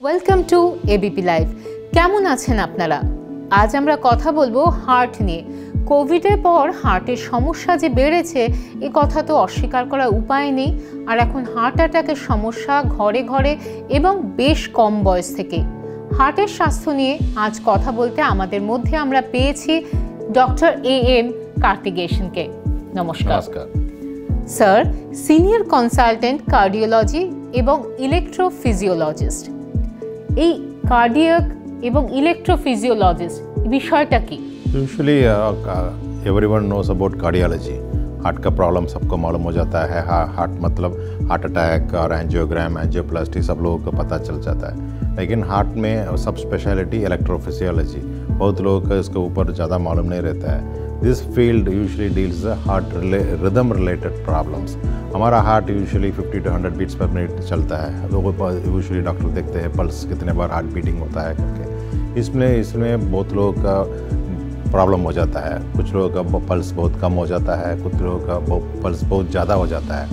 Welcome to ABP live. কেমন আছেন আপনারা? আজ আমরা কথা বলবো হার্ট নিয়ে। কোভিডের পর হার্টের সমস্যা যে বেড়েছে এ কথা তো অস্বীকার করার উপায় নেই। আর এখন হার্ট অ্যাটাকের সমস্যা ঘরে ঘরে এবং বেশ কম বয়স থেকে। হার্টের স্বাস্থ্য নিয়ে আজ কথা বলতে আমাদের মধ্যে আমরা পেয়েছি ডক্টর A.M. কার্তিকেশনকে। নমস্কার স্যার, সিনিয়র কনসালটেন্ট কার্ডিওলজি এবং ইলেকট্রোফিজিওলজিস্ট। এই কার্ডিয়াক এবং ইলেকট্রোফিজিওলজিস্ট বিষয়টা কি? Usually everyone knows about cardiology. Heart का प्रॉब्लम सबको मालूम हो जाता है। हार्ट मतलब हार्ट अटैक और एंजियोग्राम, एंजियोप्लास्टी सब लोगों को पता चल जाता है। लेकिन हार्ट में सब स्पेशलिटी इलेक्ट्रोफिजियोलॉजी, बहुत लोगों को इसके ऊपर ज़्यादा मालूम नहीं रहता है। This field usually deals heart rhythm related problems. हमारा हार्ट यूजुअली 50 to 100 बीट्स पर मिनट चलता है। लोगों को यूजुअली डॉक्टर देखते हैं पल्स कितने बार हार्ट बीटिंग होता है करके। इसमें बहुत लोगों का प्रॉब्लम हो जाता है। कुछ लोगों का पल्स बहुत कम हो जाता है, कुछ लोगों का पल्स बहुत ज़्यादा हो जाता है।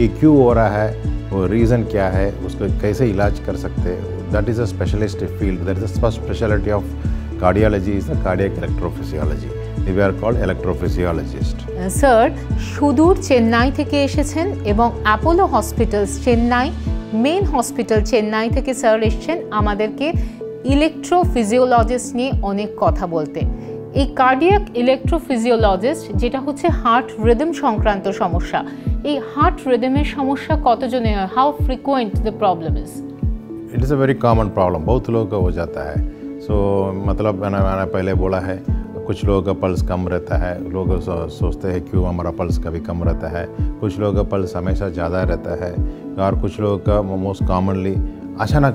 ये क्यों हो रहा है, वो रीज़न क्या है, उसको कैसे इलाज कर सकते हैं, that is a specialist field. That is a speciality of cardiology is the cardiac electrophysiology. We are called electrophysiologist. Sir, সুদূর চেন্নাই থেকে এসেছেন এবং Apollo hospitals Chennai, main hospital Chennai থেকে স্যার এসেছেন আমাদেরকে ইলেকট্রোফিজিওলজিস্ট নিয়ে অনেক কথা বলতে। এই কার্ডিয়াক ইলেকট্রোফিজিওলজিস্ট যেটা হচ্ছে হার্ট রিদম সংক্রান্ত সমস্যা, এই হার্ট রিদমের সমস্যা কতজনের হয়? How frequent the problem is? It is a very common problem, बहुत लोगों को हो जाता है। सो मतलब मैंने पहले बोला है, कुछ लोगों का पल्स कम रहता है। लोग सोचते हैं क्यों हमारा पल्स कभी कम रहता है। कुछ लोगों का पल्स हमेशा ज़्यादा रहता है और कुछ लोगों का मोस्ट कॉमनली अचानक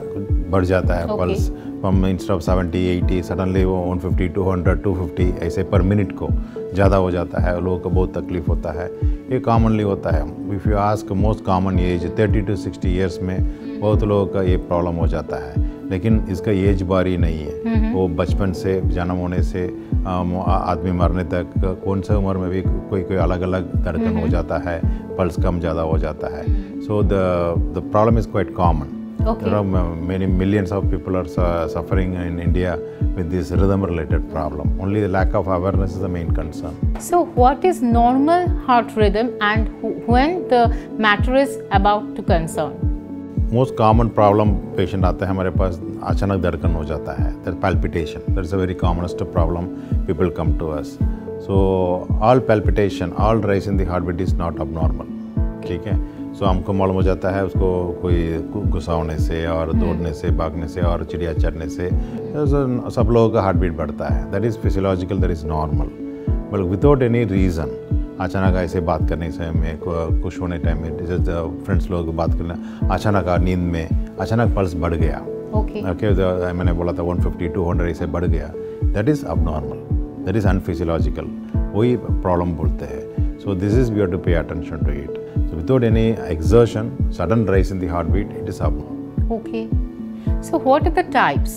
बढ़ जाता है। पल्स इंस्टेड ऑफ 70, 80 सडनली वो 150, 200, 250 ऐसे पर मिनट को ज़्यादा हो जाता है। लोगों को बहुत तकलीफ होता है। ये कॉमनली होता है। If you ask most common age 30 to 60 years में बहुत लोगों का ये प्रॉब्लम हो जाता है। लेकिन इसका एज बारी नहीं है। वो बचपन से जन्म होने से आदमी मरने तक कौन सा उम्र में भी कोई अलग अलग धड़कन हो जाता है, पल्स कम ज़्यादा हो जाता है। So the problem is quite common. Okay. There are many millions of people are suffering in India with this rhythm related problem. Only the lack of awareness is the main concern. So what is normal heart rhythm and when the matter is about to concern? Most common problem patient आते हैं हमारे पास, अचानक धड़कन हो जाता है, that palpitation. That is a very commonest problem people come to us. So all palpitation, all rise in the heartbeat is not abnormal. ठीक है। सो हमको मालूम हो जाता है उसको कोई गुस्सा होने से और दौड़ने से, भागने से और चिड़िया चढ़ने से सब लोगों का हार्ट बीट बढ़ता है। That is physiological, that is normal. But without any reason अचानक ऐसे बात करने से में खुश होने टाइम में जैसे फ्रेंड्स लोगों को बात करना, अचानक नींद में अचानक पल्स बढ़ गया। ओके, मैंने बोला था 150, 200 ऐसे बढ़ गया। That is abnormal, that is unphysiological. वही प्रॉब्लम बोलते हैं। So this is we have to pay attention to it. So without any exertion, sudden rise in the heartbeat, it is abnormal. Okay. So what are the types?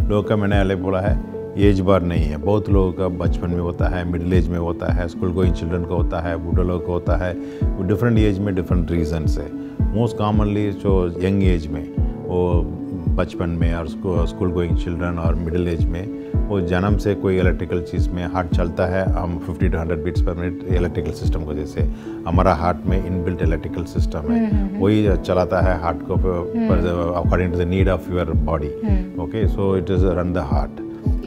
लोगों का मैंने पहले बोला है as बार नहीं है। बहुत लोगों का बचपन में होता है, मिडिल एज में होता है, स्कूल गोइंग चिल्ड्रन को होता है, बूढ़े लोगों को होता है। वो डिफरेंट एज में डिफरेंट रीज़न से। मोस्ट कॉमनली जो यंग एज में, वो बचपन में और स्कूल गोइंग चिल्ड्रन और मिडिल एज में, वो जन्म से कोई इलेक्ट्रिकल चीज़ में हार्ट चलता है। हम 50 to 100 बीट्स पर मिनट इलेक्ट्रिकल सिस्टम को, जैसे हमारा हार्ट में इनबिल्ट इलेक्ट्रिकल सिस्टम है, वही चलाता है हार्ट को according to the need of your body. Okay, so it is run the heart.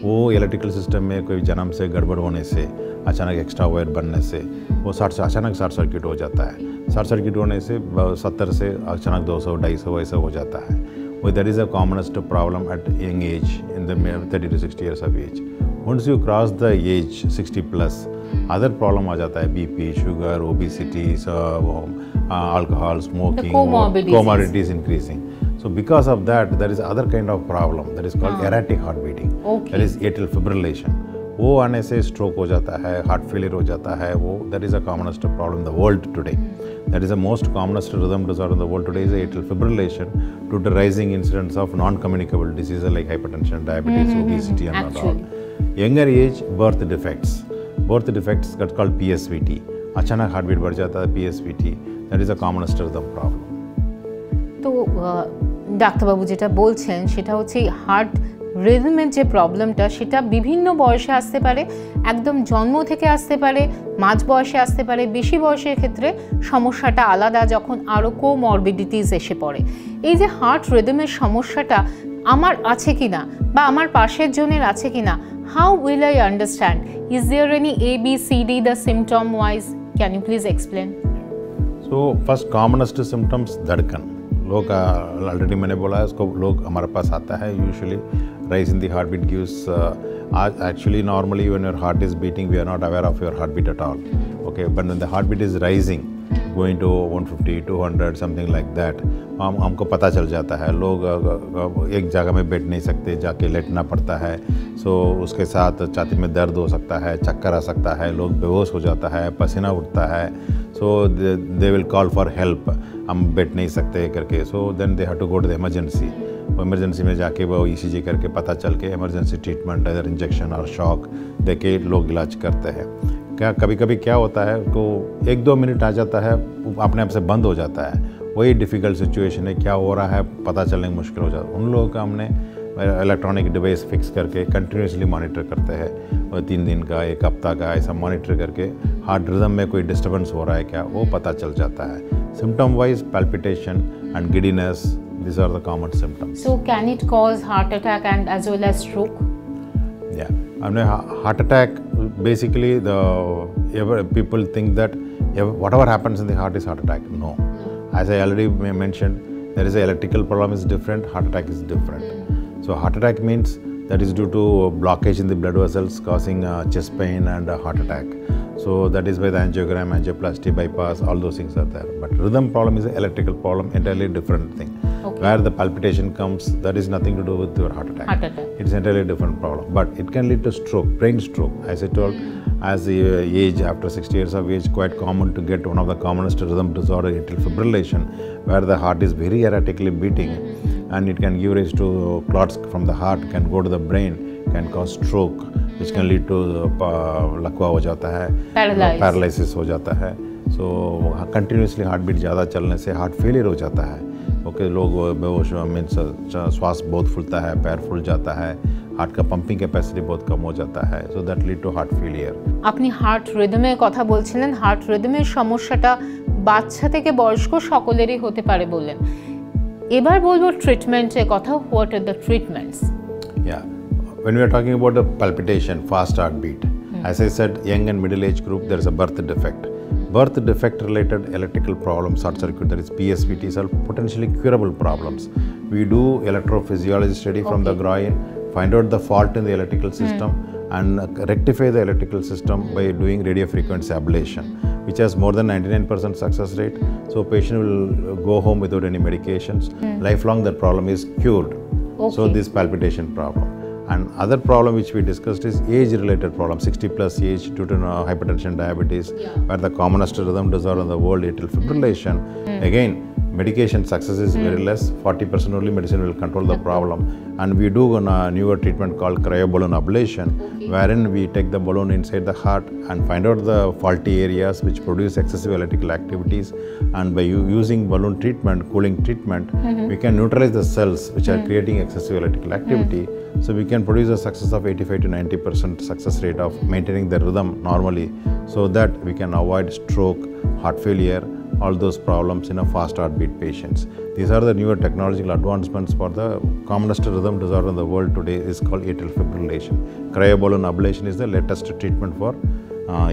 वो इलेक्ट्रिकल सिस्टम में कोई जन्म से गड़बड़ होने से, अचानक एक्स्ट्रा वायर बनने से वो अचानक शॉर्ट सर्किट हो जाता है। शॉर्ट सर्किट होने से 70 से अचानक 200, 250 ऐसा हो जाता है। Well, that is the commonest problem at young age, in the 30 to 60 years of age. Once you cross the age 60 plus, other problem आ जाता है, BP, sugar, obesity, alcohol, smoking, comorbidities increasing. So because of that, there is other kind of problem that is called erratic heart beating. Okay. That is atrial fibrillation. वो आने से stroke हो जाता है, heart failure हो जाता है। वो that is a commonest problem in the world today. That is the most commonest rhythm disorder in the world today is atrial fibrillation due to rising incidents of non communicable diseases like hypertension, diabetes, obesity and all. Younger age birth defects that called PSVT। अचानक heart beat बढ़ जाता है, PSVT। That is a commonest rhythm problem. तो ডাক্তারবাবু যেটা বলছেন সেটা হচ্ছে হার্ট রিদমের যে প্রবলেমটা সেটা বিভিন্ন বয়সে আসতে পারে, একদম জন্ম থেকে আসতে পারে, মাঝ বয়সে আসতে পারে, বেশি বয়সের ক্ষেত্রে সমস্যাটা আলাদা যখন আরও কোমরবিডিটিস এসে পড়ে। এই যে হার্ট রিদমের সমস্যাটা আমার আছে কিনা বা আমার পাশের জনের আছে কিনা, how will I understand? Is there any ABCD the symptom wise? Can you please explain? So first commonest symptoms धड़कन। लोग ऑलरेडी मैंने बोला है उसको, लोग हमारे पास आता है usually rise in the heart beat gives आज actually normally when your heart is beating we are not aware of your heart beat at all, okay, but when the heart beat is rising going to 150 200 something like that, हमको पता चल जाता है। लोग एक जगह में बैठ नहीं सकते, जाके लेटना पड़ता है। सो उसके साथ छाती में दर्द हो सकता है, चक्कर आ सकता है, लोग बेहोश हो जाता है, पसीना उठता है। So they will call for help, हम बैठ नहीं सकते करके। So then they have to go to the emergency. Emergency में जाके वो ECG करके पता चल के इमरजेंसी ट्रीटमेंट इधर इंजेक्शन और शॉक दे के लोग इलाज करते हैं। क्या कभी कभी क्या होता है को 1-2 मिनट आ जाता है, अपने आप से बंद हो जाता है। वही डिफ़िकल्ट सिचुएशन है, क्या हो रहा है पता चलने में मुश्किल हो जाता है। उन लोगों का हमने इलेक्ट्रॉनिक डिवाइस फिक्स करके कंटिन्यूसली मॉनिटर करते हैं, और 3 दिन का 1 हफ्ता का ऐसा मॉनिटर करके हार्ट रिदम में कोई डिस्टर्बेंस हो रहा है क्या वो पता चल जाता है। Symptom wise palpitation and giddiness, these are the common symptoms. So can it cause heart attack and as well as stroke? Yeah, I mean, heart attack basically people think that whatever happens in the heart is heart attack. No, as I already mentioned, there is a electrical problem is different, heart attack is different. So heart attack means that is due to blockage in the blood vessels causing chest pain and heart attack. So that is why the angiogram, angioplasty, bypass, all those things are there. But rhythm problem is an electrical problem, entirely different thing. Okay. Where the palpitation comes, that is nothing to do with your heart attack. Heart attack. It's entirely different problem. But it can lead to stroke, brain stroke. As I told, as the age, after 60 years of age, quite common to get one of the commonest rhythm disorder, atrial fibrillation, where the heart is very erratically beating, and it can give rise to clots from the heart, can go to the brain, can cause stroke, which can lead to लकवा हो जाता है, paralysis हो जाता है। सो continuously heart beat ज़्यादा चलने से हार्ट फेलियर हो जाता है। ओके, लोग बेहोश मीन्स श्वास बहुत फूलता है, पैर फूल जाता है, हार्ट का पंपिंग कैपेसिटी बहुत कम हो जाता है। So that lead to heart failure. আপনি হার্ট রিদমের কথা বলছিলেন, হার্ট রিদমের সমস্যাটা বাচ্চা থেকে বয়স্ক সকলেরই হতে পারে বললেন। এবার বলবো ট্রিটমেন্টের কথা। What are the treatments? Yeah, when we are talking about the palpitation, fast heartbeat, as I said, young and middle age group, there is a birth defect. Birth defect related electrical problems, short circuit, that is PSVTs, are potentially curable problems. We do electrophysiology study from the groin, find out the fault in the electrical system, and rectify the electrical system by doing radiofrequency ablation, which has more than 99% success rate. So patient will go home without any medications. Lifelong that problem is cured. Okay. So this palpitation problem. And other problem which we discussed is age-related problem, 60 plus age due to hypertension, diabetes, where the commonest rhythm disorder in the world, atrial fibrillation. Again, medication success is very less, 40% only medicine will control the problem. And we do a newer treatment called cryoballoon ablation, wherein we take the balloon inside the heart and find out the faulty areas which produce excessive electrical activities. And by using balloon treatment, cooling treatment, we can neutralize the cells which are creating excessive electrical activity. So we can produce a success of 85 to 90% success rate of maintaining the rhythm normally, so that we can avoid stroke, heart failure, all those problems in a fast heartbeat patients. These are the newer technological advancements for the commonest rhythm disorder in the world today is called atrial fibrillation. Cryoballoon ablation is the latest treatment for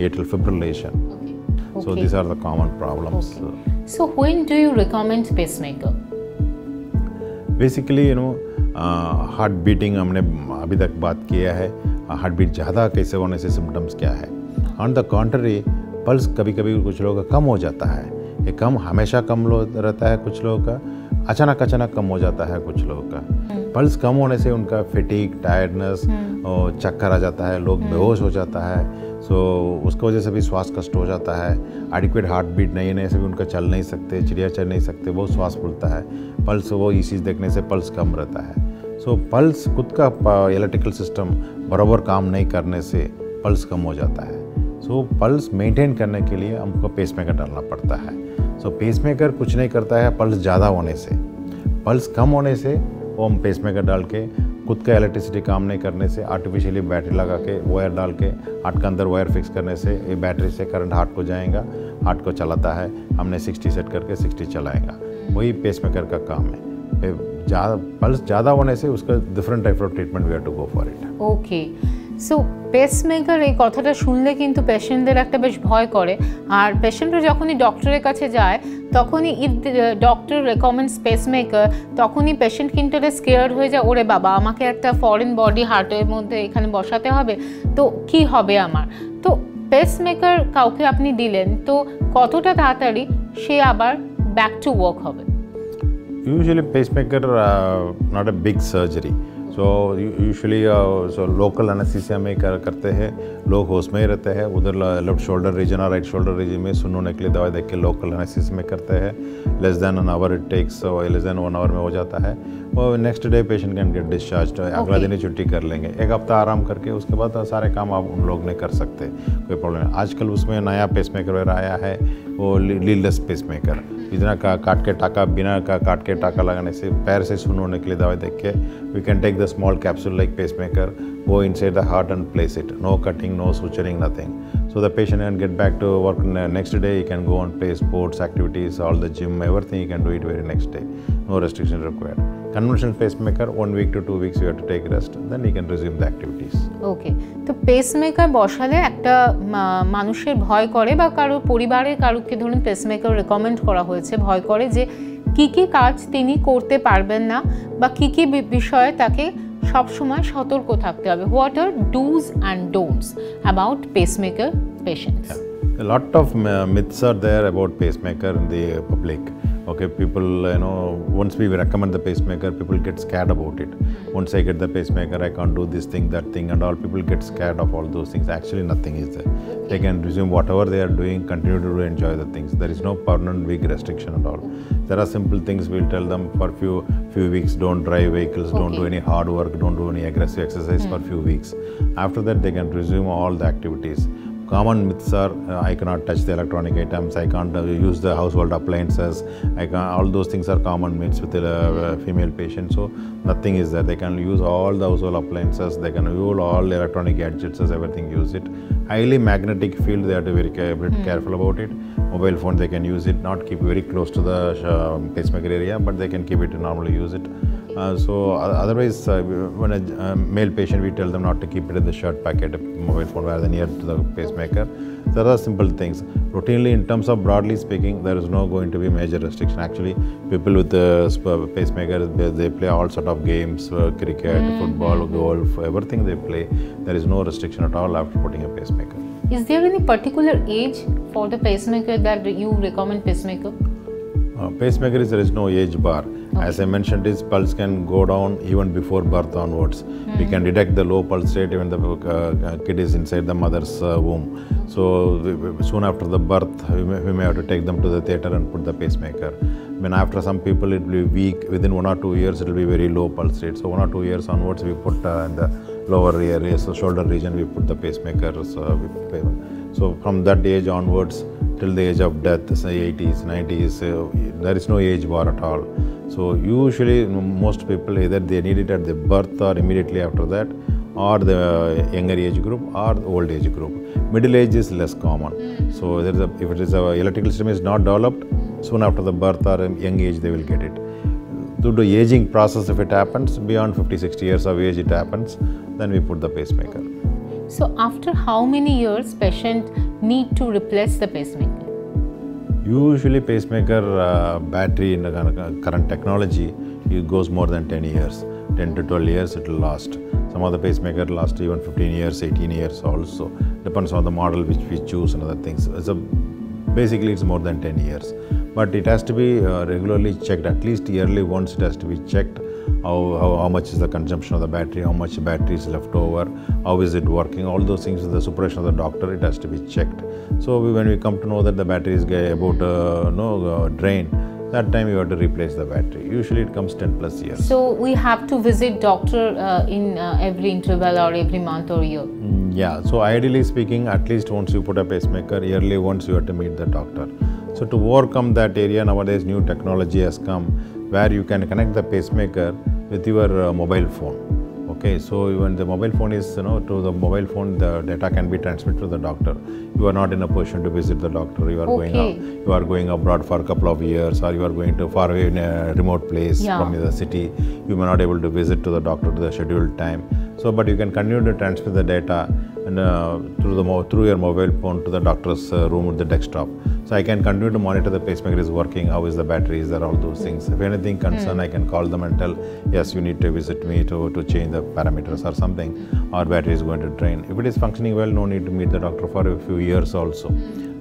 atrial fibrillation. Okay. So these are the common problems. Okay. So when do you recommend pacemaker? Basically, heart beating हमने अभी तक बात किया है, heart beat ज़्यादा कैसे होने से सिम्टम्स क्या है। ऑन द कॉन्ट्ररी, पल्स कभी कभी कुछ लोगों का कम हो जाता है, ये कम हमेशा कम रहता है, कुछ लोगों का अचानक कम हो जाता है, कुछ लोगों का पल्स कम होने से उनका फैटिग, टायर्डनेस, चक्कर आ जाता है, लोग बेहोश हो जाता है। सो उसकी वजह से भी श्वास कष्ट हो जाता है। एडिक्वेट हार्ट बीट नहीं होने से भी उनका चल नहीं सकते, चिड़िया चल नहीं सकते, बहुत श्वास फूलता है। पल्स वो ECG देखने से पल्स कम रहता है। सो पल्स खुद का इलेक्ट्रिकल सिस्टम बराबर काम नहीं करने से पल्स कम हो जाता है। सो पल्स मेंटेन करने के लिए हमको पेसमेकर डालना पड़ता है। सो पेसमेकर कुछ नहीं करता है पल्स ज़्यादा होने से। पल्स कम होने से वो हम पेसमेकर डाल के खुद का इलेक्ट्रिसिटी काम नहीं करने से आर्टिफिशियली बैटरी लगा के वायर डाल के हार्ट के अंदर वायर फिक्स करने से ये बैटरी से करंट हार्ट को जाएगा, हार्ट को चलाता है। हमने 60 सेट करके 60 चलाएगा, वही पेसमेकर का काम है। पल्स ज़्यादा होने से उसका different type of treatment we have to go for it. Okay, so pacemaker এই কথাটা শুনলে কিন্তু পেশেন্টদের একটা বেশ ভয় করে, আর পেশেন্টরা যখনই ডক্টরের কাছে যায় তখনই ইফ ডক্টর রেকমেন্ডস পেসমেকার তখনই পেশেন্ট কিন্তু স্কেয়ার্ড হয়ে যায়, ওরে বাবা আমাকে একটা ফরেন বডি হার্টের মধ্যে এখানে বসাতে হবে, তো কি হবে আমার। তো পেসমেকার কাউকে আপনি দিলেন তো কতটা তাড়াতাড়ি সে আবার ব্যাক টু ওয়ার্ক হবে? Usually pacemaker not a big surgery, so usually so local anesthesia में करते हैं, लोग होश में ही रहते हैं, उधर लेफ्ट शोल्डर रीजन और राइट शोल्डर रीजन में सुन होने के लिए दवाई देख के लोकल एनेस्थीसिया में करते हैं। Less than an hour it takes, less than 1 hour में हो जाता है। और next day patient can get discharge, अगला दिन ही छुट्टी कर लेंगे, 1 हफ्ता आराम करके उसके बाद सारे काम आप उन लोग ने कर सकते, कोई प्रॉब्लम नहीं। आजकल उसमें नया पेसमेकर वगैरह आया है, वो लीडलेस पेसमेकर, इतना काट के टाका, बिना काट के टाका लगाने से पैर से सुन होने के लिए दवाई देख के we can take the small capsule like pacemaker, go inside the heart and place it. No cutting, no suturing, nothing. So the patient can get back to work next day. He can go and play sports activities, all the gym, everything he can do it very next day. No restriction required. Conventional pacemaker, 1 week to 2 weeks you have to take rest. Then he can resume the activities. ওকে, তো pacemaker বসালে একটা মানুষের ভয় করে বা কারোর পরিবারের কারোকে ধরুন পেসমেকার রেকমেন্ড করা হয়েছে, ভয় করে যে কী কী কাজ তিনি করতে পারবেন না বা কী কী বিষয়ে তাকে সবসময় সতর্ক থাকতে হবে। What are dos and don'ts about pacemaker patients? A lot of myths are there about pacemaker in the public. Okay, people, once we recommend the pacemaker, people get scared about it. Once I get the pacemaker, I can't do this thing, that thing, and all. People get scared of all those things. Actually, nothing is there. They can resume whatever they are doing, continue to enjoy the things. There is no permanent big restriction at all. There are simple things we'll tell them for few weeks. Don't drive vehicles, don't do any hard work, don't do any aggressive exercise for few weeks. After that, they can resume all the activities. Common myths are I cannot touch the electronic items, I can't use the household appliances, all those things are common myths with the female patient. So nothing is there. They can use all the household appliances, they can use all the electronic gadgets, everything, use it. Highly magnetic field, they have to be very careful about it. Mobile phone they can use it, not keep very close to the pacemaker area, but they can keep it and normally use it. So otherwise when a male patient, we tell them not to keep it in the shirt pocket, mobile phone rather near to the pacemaker. There are simple things. Routinely, in terms of broadly speaking, there is no going to be major restriction. Actually, people with the pacemaker, they play all sort of games, cricket, football, golf, everything they play. There is no restriction at all after putting a pacemaker. Is there any particular age for the pacemaker that you recommend pacemaker? Pacemaker there is no age bar. Okay. As I mentioned, his pulse can go down even before birth onwards. We can detect the low pulse rate when the kid is inside the mother's womb. So soon after the birth, we may have to take them to the theatre and put the pacemaker. When after some people it will be weak, within 1 or 2 years it will be very low pulse rate. So 1 or 2 years onwards we put in the lower area, so shoulder region we put the pacemaker. So from that age onwards till the age of death, say 80s, 90s, there is no age bar at all. So usually most people either they need it at the birth or immediately after that, or the younger age group or the old age group. Middle age is less common. So if it is electrical system is not developed, soon after the birth or young age they will get it. Due to aging process, if it happens beyond 50-60 years of age, it happens, then we put the pacemaker. So after how many years patient need to replace the pacemaker? Usually pacemaker battery in the current technology, it goes more than 10 years. 10 to 12 years it will last. Some of the pacemaker last even 15 years, 18 years also. Depends on the model which we choose and other things. Basically it's more than 10 years. But it has to be regularly checked, at least yearly once it has to be checked. How much is the consumption of the battery, how much battery is left over, how is it working, all those things with the supervision of the doctor, it has to be checked. So when we come to know that the battery is about drain, that time you have to replace the battery. Usually it comes 10 plus years. So we have to visit doctor in every interval or every month or year? Yeah, so ideally speaking, at least once you put a pacemaker, yearly once you have to meet the doctor. So to overcome that area, nowadays new technology has come where you can connect the pacemaker with your mobile phone. Okay, so even the mobile phone is, to the mobile phone, the data can be transmitted to the doctor. You are not in a position to visit the doctor. You are you are going abroad for a couple of years, or you are going to far away in a remote place from the city. You may not able to visit to the doctor to the scheduled time. So, but you can continue to transmit the data and through your mobile phone to the doctor's room with the desktop. So I can continue to monitor the pacemaker is working, how is the battery, is there, all those things. If anything concern, I can call them and tell, yes, you need to visit me to change the parameters or something, or battery is going to drain. If it is functioning well, no need to meet the doctor for a few years also.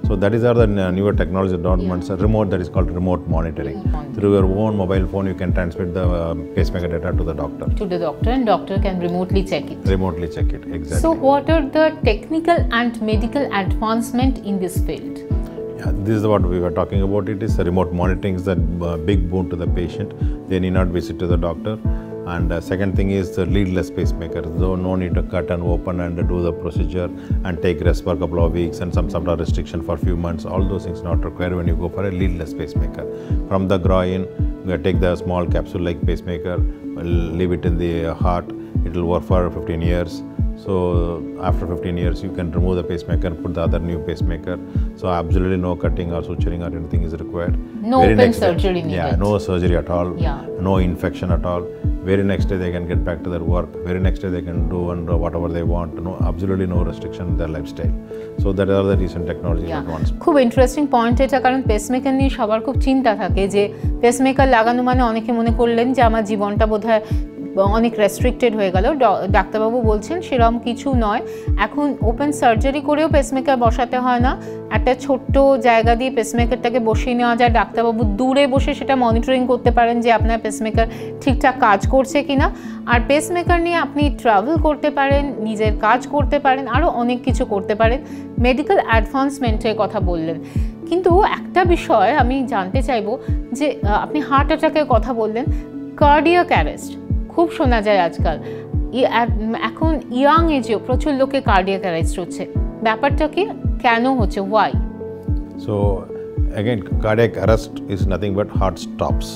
So that is the newer technology developments, remote, that is called remote monitoring. Through your own mobile phone, you can transmit the pacemaker data to the doctor. To the doctor, and doctor can remotely check it. Remotely check it, exactly. So what are the technical and medical advancement in this field? Yeah, this is what we were talking about. It is remote monitoring is a big boon to the patient. They need not visit to the doctor. And second thing is the leadless pacemaker. So no need to cut and open and do the procedure and take rest for a couple of weeks and some sort of restriction for a few months. All those things not required when you go for a leadless pacemaker. From the groin, you take the small capsule-like pacemaker, leave it in the heart. It will work for 15 years. So after 15 years, you can remove the pacemaker and put the other new pacemaker. So absolutely no cutting or suturing or anything is required. No open surgery needed. Yeah, no surgery at all. Yeah. No infection at all. Very next day they can get back to their work. Very next day they can do and whatever they want. No, absolutely no restriction in their lifestyle. So that are the recent technology advancements. খুব interesting point এটা, কারণ pacemaker নিয়ে সবার খুব চিন্তা থাকে যে pacemaker লাগানো মানে অনেকে মনে করলেন যে আমার জীবনটা বোধহয় অনেক রেস্ট্রিক্টেড হয়ে গেল। ডাক্তারবাবু বলছেন সেরকম কিছু নয়। এখন ওপেন সার্জারি করেও পেসমেকার বসাতে হয় না, একটা ছোট্ট জায়গা দিয়ে পেসমেকারটাকে বসিয়ে নেওয়া যায়। ডাক্তারবাবু দূরে বসে সেটা মনিটরিং করতে পারেন যে আপনার পেসমেকার ঠিকঠাক কাজ করছে কিনা। আর পেসমেকার নিয়ে আপনি ট্রাভেল করতে পারেন, নিজের কাজ করতে পারেন, আরও অনেক কিছু করতে পারেন। মেডিকেল অ্যাডভান্সমেন্টের কথা বললেন, কিন্তু একটা বিষয় আমি জানতে চাইবো যে আপনি হার্ট অ্যাটাকের কথা বললেন, কার্ডিয়াক অ্যারেস্ট খুব শোনা যায় আজকাল। এখন ইয়াং এজেও প্রচুর লোকে কার্ডিয়াক অ্যারেস্ট হচ্ছে, ব্যাপারটা কি, কেন হচ্ছে, Y? So again, cardiac arrest is nothing but heart stops.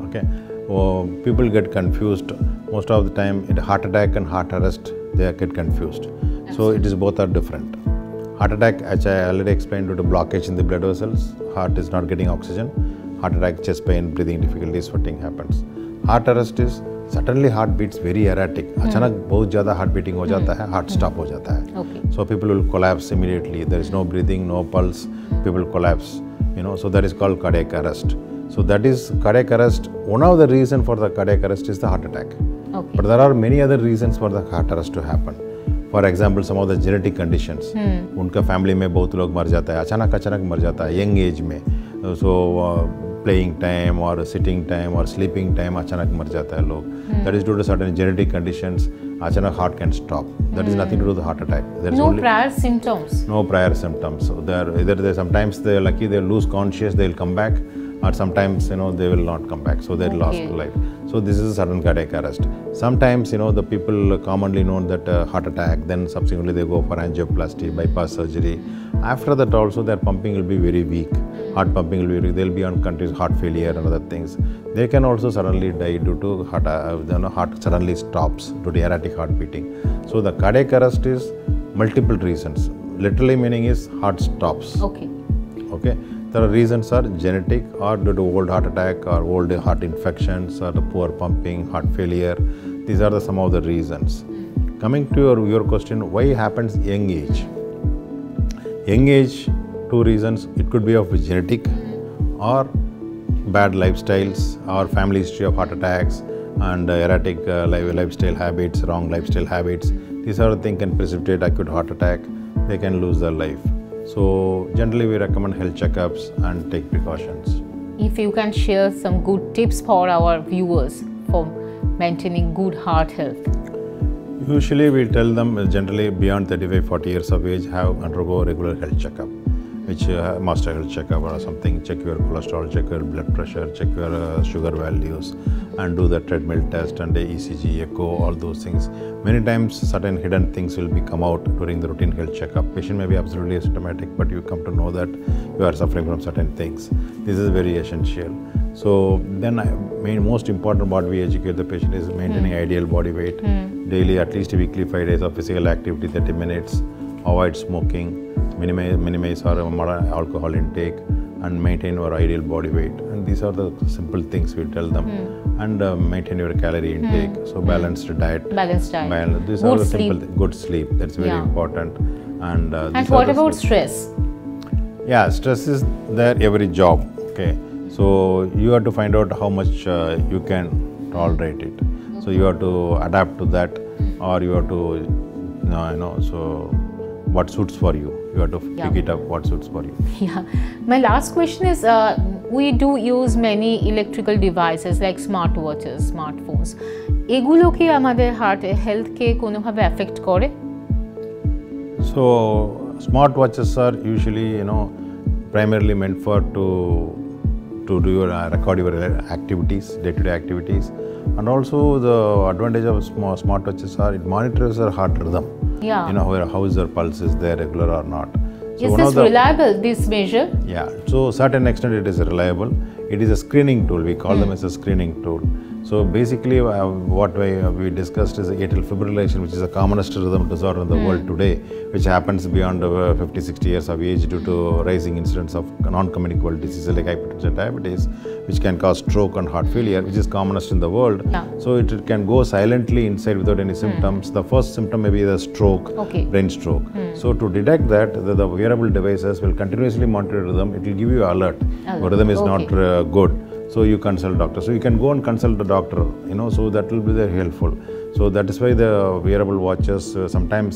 Okay. People get confused most of the time. Heart attack and heart arrest, they get confused. So it is both are different. Heart attack, as I already explained, due to blockage in the blood vessels, heart is not getting oxygen. Heart attack, chest pain, breathing difficulties, sweating happens. Heart arrest is suddenly heart beats very erratic. अचानक बहुत ज़्यादा heart beating हो जाता है, heart stop हो जाता है. So people will collapse immediately. There is no breathing, no pulse. People collapse. So that is called cardiac arrest. So that is cardiac arrest. One of the reason for the cardiac arrest is the heart attack. But there are many other reasons for the heart arrest to happen. For example, some of the genetic conditions. उनका family में बहुत लोग मर जाता है, अचानक मर जाता है, young age में. So playing time or sitting time or sleeping time अचानक मर जाता है लोग. That is due to certain genetic conditions. अचानक heart can stop. That is nothing to do with the heart attack. There is no prior symptoms. No prior symptoms. So they sometimes they're lucky, they lose conscious, they'll come back, or sometimes they will not come back. So they lost life. So this is a sudden cardiac arrest. Sometimes the people commonly know that heart attack, then subsequently they go for angioplasty, bypass surgery. After that also their pumping will be very weak. Heart pumping will be weak. They'll be on continuous heart failure and other things. They can also suddenly die due to heart suddenly stops due to erratic heart beating. So the cardiac arrest is multiple reasons. Literally meaning is heart stops. Okay. The reasons are genetic or due to old heart attack or old heart infections or the poor pumping, heart failure. These are some of the reasons. Coming to your question, why happens young age? Young age, two reasons. It could be of genetic or bad lifestyles or family history of heart attacks and erratic lifestyle habits, wrong lifestyle habits. These are the things can precipitate acute heart attack. They can lose their life. So generally we recommend health checkups and take precautions. If you can share some good tips for our viewers for maintaining good heart health. Usually we tell them generally beyond 35-40 years of age undergo regular health checkup, which master health checkup or something. Check your cholesterol, check your blood pressure, check your sugar values, and do the treadmill test and the ECG, echo, all those things. Many times certain hidden things will come out during the routine health checkup. Patient may be absolutely asymptomatic, but you come to know that you are suffering from certain things. This is very essential. So then most important what we educate the patient is maintaining ideal body weight. Daily at least weekly 5 days of physical activity, 30 minutes, avoid smoking, minimize our alcohol intake, and maintain your ideal body weight. And these are the simple things we tell them. And maintain your calorie intake. So balanced diet. These are the simple good sleep. That's very important. And what about stress? Yeah, stress is there every job. Okay, so you have to find out how much you can tolerate it. So you have to adapt to that, or you have to so what suits for you. You have to pick it up what suits for you. Yeah. My last question is, we do use many electrical devices like smartwatches, smartphones. এগুলো কি আমাদের heart health কে কোনোভাবে affect করে? So smartwatches are usually primarily meant for to do your record your activities, day-to-day activities, and also the advantage of smartwatches are it monitors your heart rhythm. How is your pulse is there regular or not. So is this reliable, this measure? Yeah, so certain extent it is reliable. It is a screening tool. We call them as a screening tool. So basically what we discussed is atrial fibrillation, which is the commonest rhythm disorder in the world today, which happens beyond 50-60 years of age due to rising incidence of non-communicable diseases like hypertension and diabetes, which can cause stroke and heart failure, which is commonest in the world. So it can go silently inside without any symptoms. The first symptom may be the stroke, brain stroke. So to detect that, the wearable devices will continuously monitor rhythm. It will give you alert. Your rhythm is not good. So you consult doctor. So you can go and consult the doctor, so that will be very helpful. So that is why the wearable watches sometimes,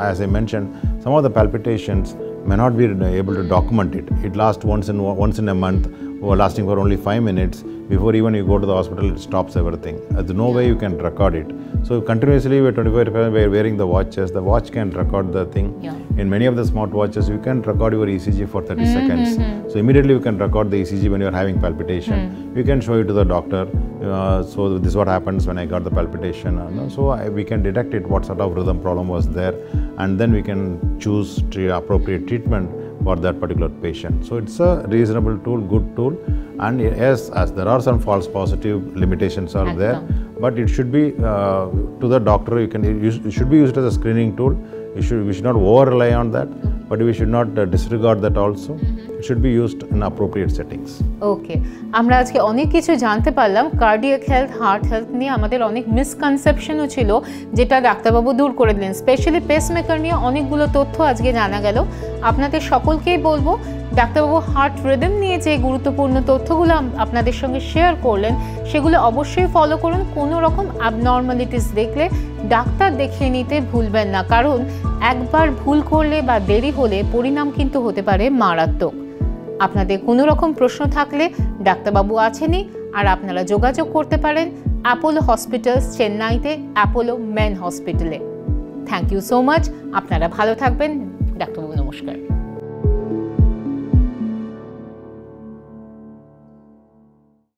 as I mentioned, some of the palpitations may not be able to document it. It lasts once in a month, or lasting for only 5 minutes. Before even you go to the hospital, it stops everything. There's no way you can record it. So continuously, we're 24/7 wearing the watches. The watch can record the thing. In many of the smart watches, you can record your ECG for 30 seconds. So immediately you can record the ECG when you're having palpitation. You can show it to the doctor. So this is what happens when I got the palpitation. So we can detect it, what sort of rhythm problem was there, and then we can choose appropriate treatment for that particular patient. So it's a reasonable tool, good tool, and yes, as there are some false positive limitations are there, but it should be to the doctor. It should be used as a screening tool. We should not over rely on that, but we should not disregard that also. It should be used in appropriate settings. Okay, আমরা আজকে অনেক কিছু জানতে পারলাম cardiac health, heart health নিয়ে আমাদের অনেক মিসকনসেপশনও ছিল, যেটা ডাক্তারবাবু দূর করে দিলেন। স্পেশালি পেসমেকার নিয়ে অনেকগুলো তথ্য আজকে জানা গেল। আপনাদের সকলকেই বলবো, ডাক্তারবাবু হার্ট রিদম নিয়ে যে গুরুত্বপূর্ণ তথ্যগুলো আপনাদের সঙ্গে শেয়ার করলেন, সেগুলো অবশ্যই ফলো করুন। কোনো রকম অ্যাবনর্মালিটিস দেখলে ডাক্তার দেখিয়ে নিতে ভুলবেন না, কারণ একবার ভুল করলে বা দেরি হলে পরিণাম কিন্তু হতে পারে মারাত্মক। আপনাদের কোনো রকম প্রশ্ন থাকলে ডাক্তারবাবু আছেনই, আর আপনারা যোগাযোগ করতে পারেন অ্যাপোলো হসপিটালস, চেন্নাইতে অ্যাপোলো মেন হসপিটালে। Thank you so much. আপনারা ভালো থাকবেন। ডাক্তারবাবু নমস্কার।